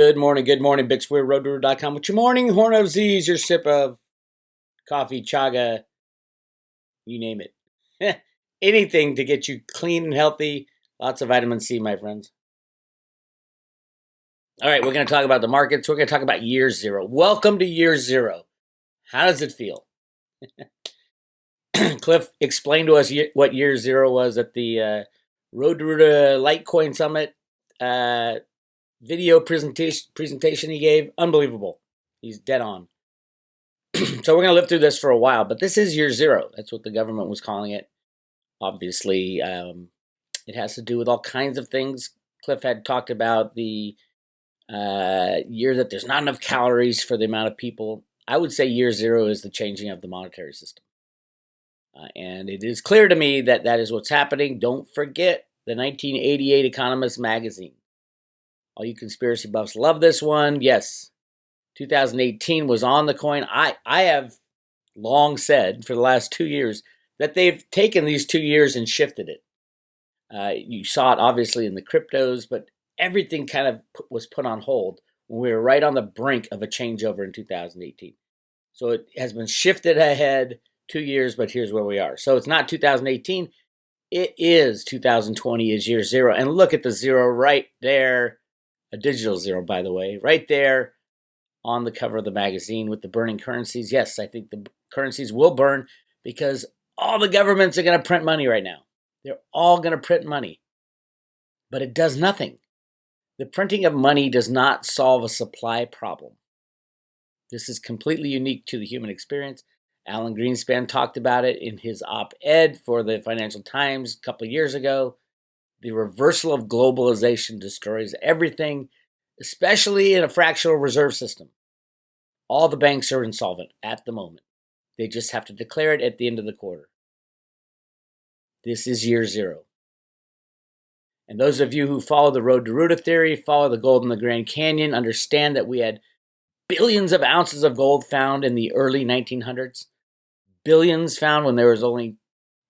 Good morning, Bix Weir, Roota.com. With your morning horn of Z's, your sip of coffee, chaga, you name it. Anything to get you clean and healthy. Lots of vitamin C, my friends. All right, we're going to talk about the markets. We're going to talk about year zero. Welcome to year zero. How does it feel? Cliff explained to us what year zero was at the Road to Litecoin Summit video presentation he gave. Unbelievable. He's dead on. So we're going to live through this for a while, but this is year zero. That's what the government was calling it. Obviously, it has to do with all kinds of things. Cliff had talked about the year that there's not enough calories for the amount of people. I would say year zero is the changing of the monetary system. And it is clear to me that that is what's happening. Don't forget the 1988 Economist magazine. All you conspiracy buffs love this one. Yes, 2018 was on the coin. I have long said for the last 2 years that they've taken these 2 years and shifted it. You saw it obviously in the cryptos, but everything kind of was put on hold when we were right on the brink of a changeover in 2018. So it has been shifted ahead 2 years, but here's where we are. So it's not 2018. It is 2020 is year zero. And look at the zero right there. A digital zero, by the way, right there on the cover of the magazine with the burning currencies. Yes, I think the currencies will burn because all the governments are going to print money right now. They're all going to print money. But it does nothing. The printing of money does not solve a supply problem. This is completely unique to the human experience. Alan Greenspan talked about it in his op-ed for the Financial Times a couple of years ago. The reversal of globalization destroys everything, especially in a fractional reserve system. All the banks are insolvent at the moment. They just have to declare it at the end of the quarter. This is year zero. And those of you who follow the Road to Roota Theory, follow the gold in the Grand Canyon, understand that we had billions of ounces of gold found in the early 1900s. Billions found when there was only,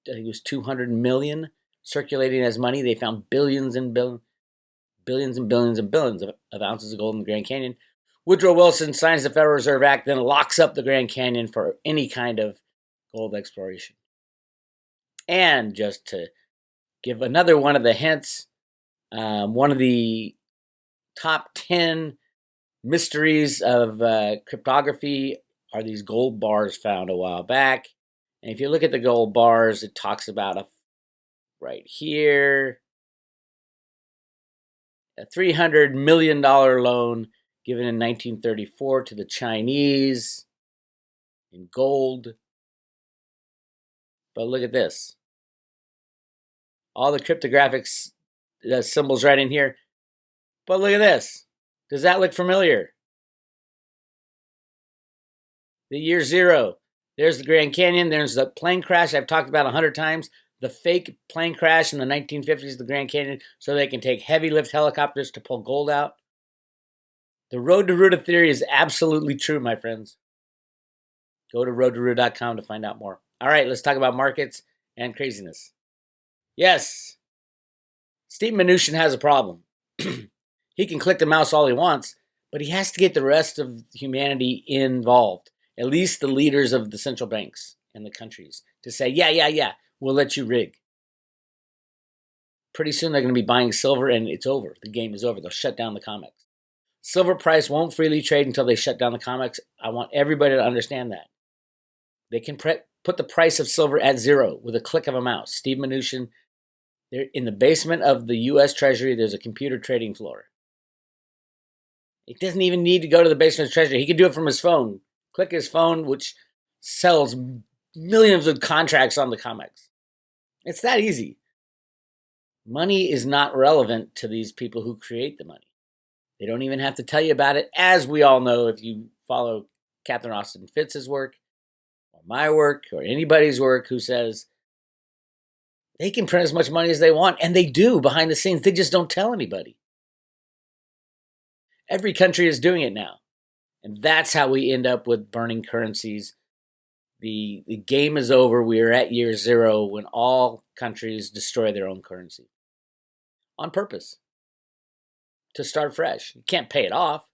I think it was 200 million circulating as money. They found billions and billions of ounces of gold in the Grand Canyon. Woodrow Wilson signs the Federal Reserve Act, then locks up the Grand Canyon for any kind of gold exploration. And just to give another one of the hints, one of the top 10 mysteries of cryptography are these gold bars found a while back. And if you look at the gold bars, it talks about right here, a $300 million loan given in 1934 to the Chinese in gold. But look at this. All the cryptographics, the symbols right in here. But look at this. Does that look familiar? The year zero. There's the Grand Canyon. There's the plane crash I've talked about 100 times. The fake plane crash in the 1950s, the Grand Canyon, so they can take heavy lift helicopters to pull gold out. The Road to Roota Theory is absolutely true, my friends. Go to roadtoroota.com to find out more. All right, let's talk about markets and craziness. Yes, Steve Mnuchin has a problem. He can click the mouse all he wants, but he has to get the rest of humanity involved, at least the leaders of the central banks and the countries, to say, yeah, we'll let you rig. Pretty soon they're going to be buying silver and it's over. The game is over. They'll shut down the COMEX. Silver price won't freely trade until they shut down the COMEX. I want everybody to understand that. They can put the price of silver at zero with a click of a mouse. Steve Mnuchin, they're in the basement of the U.S. Treasury, there's a computer trading floor. He doesn't even need to go to the basement of Treasury. He can do it from his phone. Click his phone, which sells millions of contracts on the COMEX. It's that easy. Money is not relevant to these people who create the money. They don't even have to tell you about it, as we all know if you follow Catherine Austin Fitz's work, or my work, or anybody's work who says they can print as much money as they want, and they do behind the scenes. They just don't tell anybody. Every country is doing it now. And that's how we end up with burning currencies. The game is over. We are at year zero when all countries destroy their own currency. On purpose. to start fresh. You can't pay it off.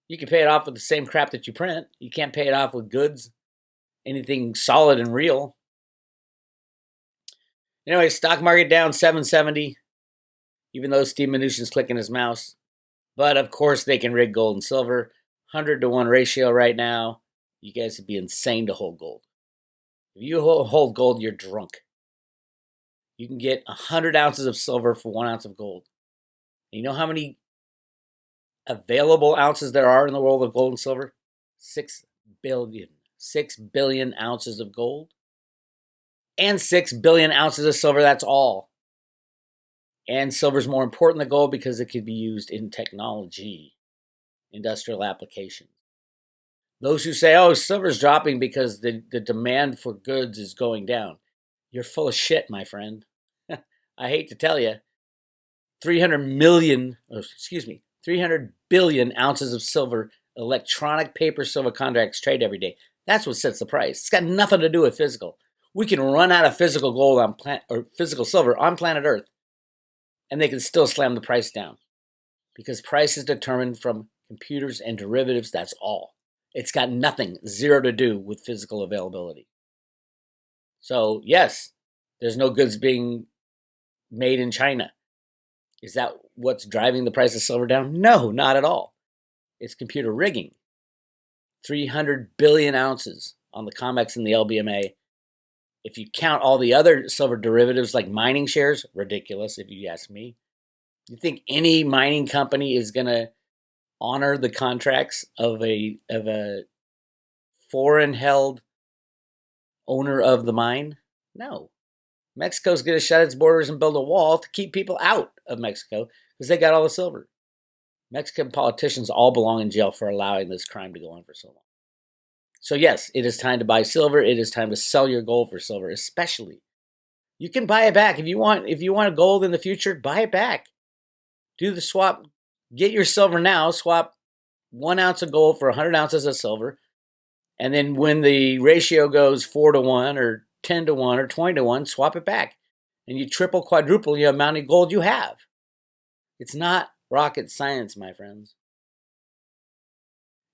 You can pay it off with the same crap that you print. You can't pay it off with goods, anything solid and real. Anyway, stock market down 770, even though Steve Mnuchin's clicking his mouse. But of course, they can rig gold and silver. 100-to-1 ratio right now. You guys would be insane to hold gold. If you hold gold, you're drunk. You can get 100 ounces of silver for 1 ounce of gold. And you know how many available ounces there are in the world of gold and silver? 6 billion. 6 billion ounces of gold and 6 billion ounces of silver. That's all. And silver is more important than gold because it could be used in technology, industrial applications. Those who say, oh, silver's dropping because the demand for goods is going down. You're full of shit, my friend. I hate to tell you. 300 billion ounces of silver, electronic paper silver contracts trade every day. That's what sets the price. It's got nothing to do with physical. We can run out of physical gold or physical silver on planet Earth, and they can still slam the price down because price is determined from computers and derivatives. That's all. It's got nothing, zero to do with physical availability. So yes, there's no goods being made in China. Is that what's driving the price of silver down? No, not at all. It's computer rigging. 300 billion ounces on the COMEX and the LBMA. If you count all the other silver derivatives like mining shares, ridiculous if you ask me. You think any mining company is going to honor the contracts of a foreign-held owner of the mine? No. Mexico's going to shut its borders and build a wall to keep people out of Mexico because they got all the silver. Mexican politicians all belong in jail for allowing this crime to go on for so long. So yes, it is time to buy silver. It is time to sell your gold for silver, especially. You can buy it back. If you want gold in the future, buy it back. Do the swap. Get your silver now. Swap 1 ounce of gold for 100 ounces of silver. And then when the ratio goes 4-to-1 or 10-to-1 or 20-to-1, swap it back. And you triple, quadruple the amount of gold you have. It's not rocket science, my friends.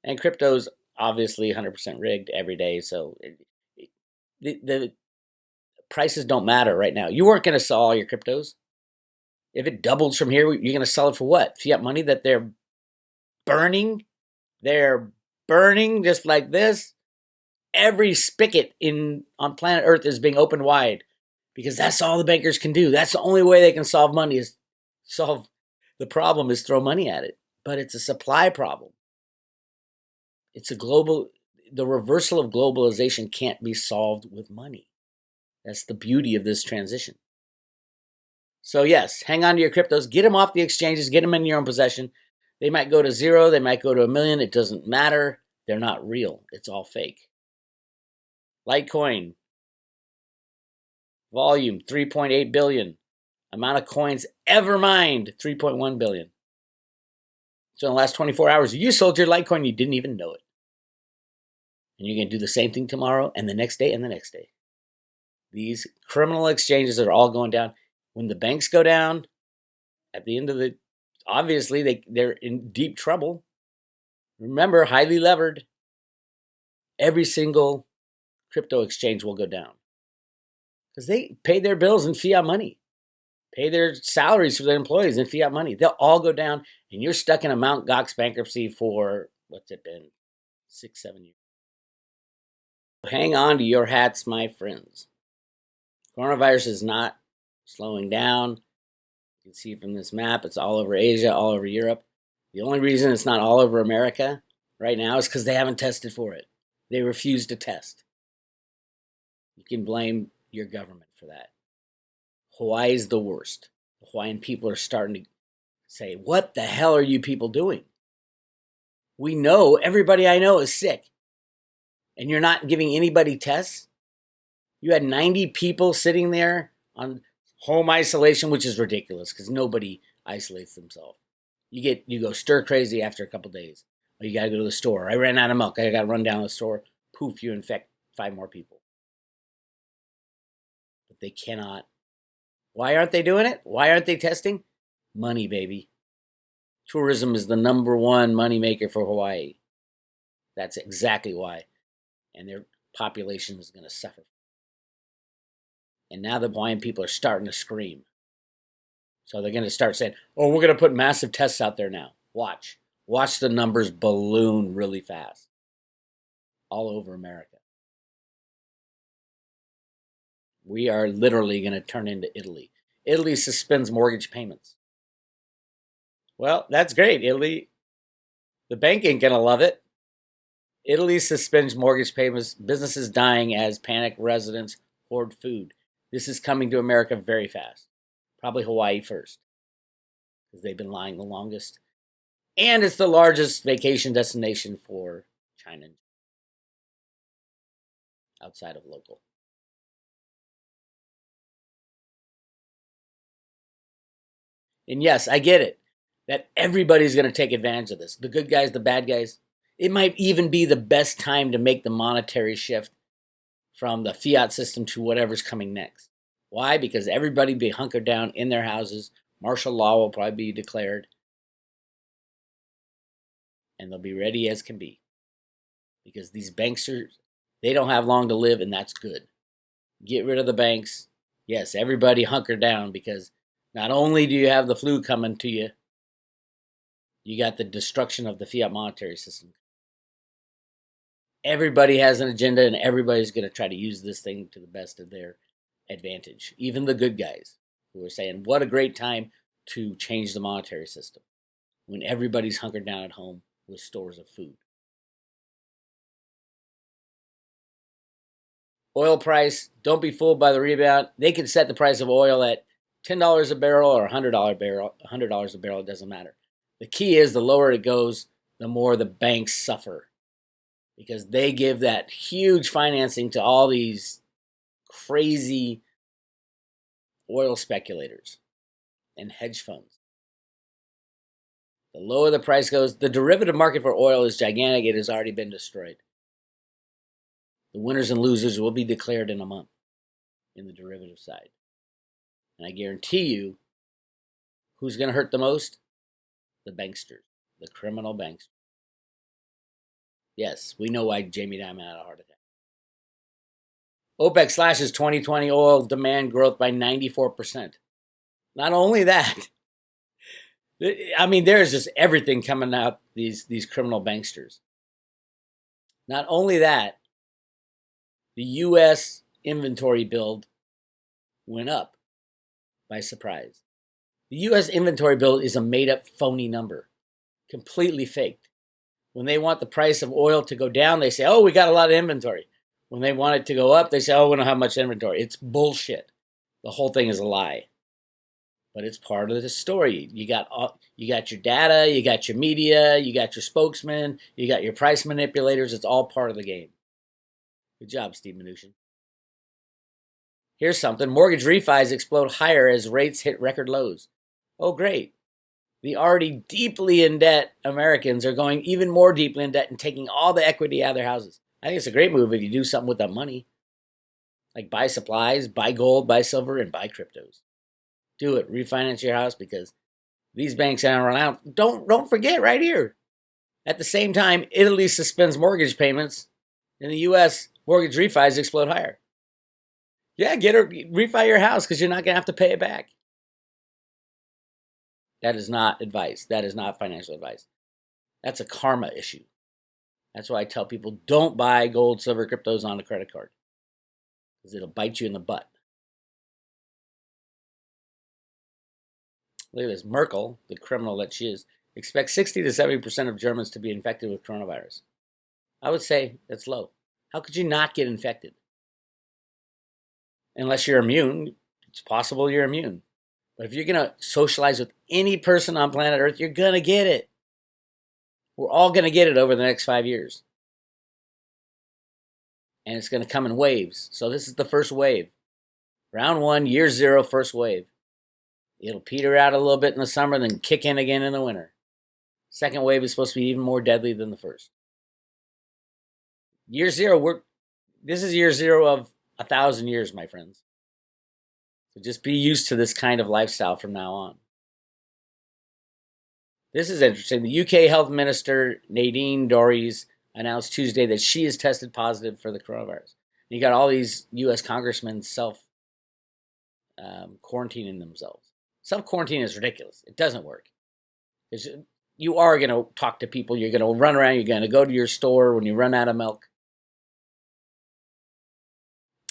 And crypto's obviously 100% rigged every day, so the prices don't matter right now. You weren't going to sell all your cryptos. If it doubles from here, you're going to sell it for what? Fiat money that they're burning? They're burning just like this. Every spigot on planet Earth is being opened wide because that's all the bankers can do. That's the only way they can solve money is solve the problem is throw money at it. But it's a supply problem. It's the reversal of globalization can't be solved with money. That's the beauty of this transition. So yes, hang on to your cryptos. Get them off the exchanges. Get them in your own possession. They might go to 0. They might go to 1 million. It doesn't matter. They're not real. It's all fake. Litecoin. Volume, 3.8 billion. Amount of coins ever mined, 3.1 billion. So in the last 24 hours, you sold your Litecoin. You didn't even know it. And you're going to do the same thing tomorrow and the next day and the next day. These criminal exchanges are all going down. When the banks go down, at the end of obviously they're in deep trouble. Remember, highly levered. Every single crypto exchange will go down. Because they pay their bills in fiat money. Pay their salaries for their employees in fiat money. They'll all go down, and you're stuck in a Mt. Gox bankruptcy for, what's it been, 6-7 years. Hang on to your hats, my friends. Coronavirus is not slowing down. You can see from this map, it's all over Asia, all over Europe. The only reason it's not all over America right now is because they haven't tested for it. They refuse to test. You can blame your government for that. Hawaii is the worst. The Hawaiian people are starting to say, what the hell are you people doing? We know, everybody I know is sick. And you're not giving anybody tests? You had 90 people sitting there on home isolation, which is ridiculous because nobody isolates themselves. You go stir crazy after a couple days. Or you got to go to the store. I ran out of milk. I got to run down to the store. Poof, you infect 5 more people. But they cannot. Why aren't they doing it? Why aren't they testing? Money, baby. Tourism is the number one moneymaker for Hawaii. That's exactly why. And their population is going to suffer. And now the Hawaiian people are starting to scream. So they're going to start saying, oh, we're going to put massive tests out there now. Watch. Watch the numbers balloon really fast. All over America. We are literally going to turn into Italy. Italy suspends mortgage payments. Well, that's great, Italy. The bank ain't going to love it. Italy suspends mortgage payments, businesses dying as panic residents hoard food. This is coming to America very fast. Probably Hawaii first, because they've been lying the longest. And it's the largest vacation destination for China outside of local. And yes, I get it, that everybody's going to take advantage of this. The good guys, the bad guys. It might even be the best time to make the monetary shift from the fiat system to whatever's coming next. Why? Because everybody be hunkered down in their houses. Martial law will probably be declared. And they'll be ready as can be. Because these banksters, they don't have long to live, and that's good. Get rid of the banks. Yes, everybody hunker down, because not only do you have the flu coming to you, you got the destruction of the fiat monetary system. Everybody has an agenda, and everybody's going to try to use this thing to the best of their advantage. Even the good guys who are saying, what a great time to change the monetary system when everybody's hunkered down at home with stores of food. Oil price, don't be fooled by the rebound. They can set the price of oil at $10 a barrel or $100 a barrel. $100 a barrel, it doesn't matter. The key is the lower it goes, the more the banks suffer, because they give that huge financing to all these crazy oil speculators and hedge funds. The lower the price goes, the derivative market for oil is gigantic. It has already been destroyed. The winners and losers will be declared in a month in the derivative side. And I guarantee you, who's going to hurt the most? The banksters, the criminal banksters. Yes, we know why Jamie Dimon had a heart attack. OPEC slashes 2020 oil demand growth by 94%. Not only that, I mean, there's just everything coming out, these criminal banksters. Not only that, the U.S. inventory build went up by surprise. The U.S. inventory build is a made-up phony number, completely faked. When they want the price of oil to go down, they say, oh, we got a lot of inventory. When they want it to go up, they say, oh, we don't have much inventory. It's bullshit. The whole thing is a lie. But it's part of the story. You got your data, you got your media, you got your spokesman, you got your price manipulators. It's all part of the game. Good job, Steve Mnuchin. Here's something. Mortgage refis explode higher as rates hit record lows. Oh, great. The already deeply in debt Americans are going even more deeply in debt and taking all the equity out of their houses. I think it's a great move if you do something with that money. Like buy supplies, buy gold, buy silver, and buy cryptos. Do it. Refinance your house, because these banks aren't around. Don't forget right here. At the same time, Italy suspends mortgage payments. In the U.S., mortgage refis explode higher. Yeah, refi your house, because you're not going to have to pay it back. That is not advice. That is not financial advice. That's a karma issue. That's why I tell people, don't buy gold, silver, cryptos on a credit card, because it'll bite you in the butt. Look at this. Merkel, the criminal that she is, expects 60 to 70% of Germans to be infected with coronavirus. I would say that's low. How could you not get infected? Unless you're immune. It's possible you're immune. But if you're going to socialize with any person on planet Earth, you're going to get it. We're all going to get it over the next 5 years. And it's going to come in waves. So this is the first wave. Round 1, year 0, first wave. It'll peter out a little bit in the summer, then kick in again in the winter. Second wave is supposed to be even more deadly than the first. Year 0, this is year 0 of 1,000 years, my friends. So just be used to this kind of lifestyle from now on. This is interesting. The UK Health Minister Nadine Dorries announced Tuesday that she has tested positive for the coronavirus. You got all these U.S. congressmen self quarantining themselves. Self quarantine is ridiculous. It doesn't work. You are going to talk to people. You're going to run around. You're going to go to your store when you run out of milk.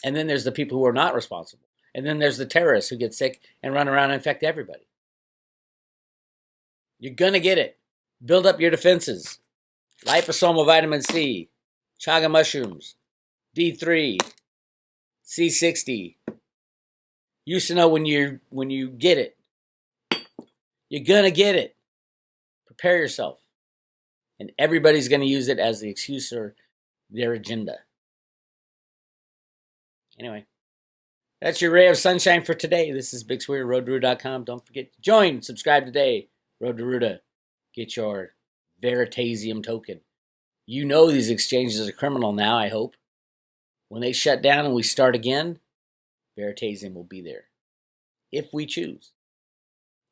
And then there's the people who are not responsible. And then there's the terrorists who get sick and run around and infect everybody. You're going to get it. Build up your defenses. Liposomal vitamin C, chaga mushrooms, D3, C60. Used to know when you get it. You're going to get it. Prepare yourself. And everybody's going to use it as the excuse or their agenda. Anyway, that's your ray of sunshine for today. This is Bix Weir, roadtoruta.com. Don't forget to join, subscribe today. Road to Roota. Get your Veritasium token. You know these exchanges are criminal now, I hope. When they shut down and we start again, Veritasium will be there. If we choose.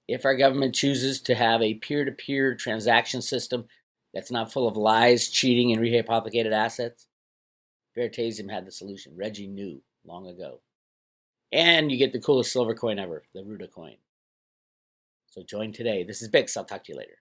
If our government chooses to have a peer-to-peer transaction system that's not full of lies, cheating, and rehypothecated assets, Veritasium had the solution. Reggie knew long ago. And you get the coolest silver coin ever, the Roota coin. So join today. This is Bix. I'll talk to you later.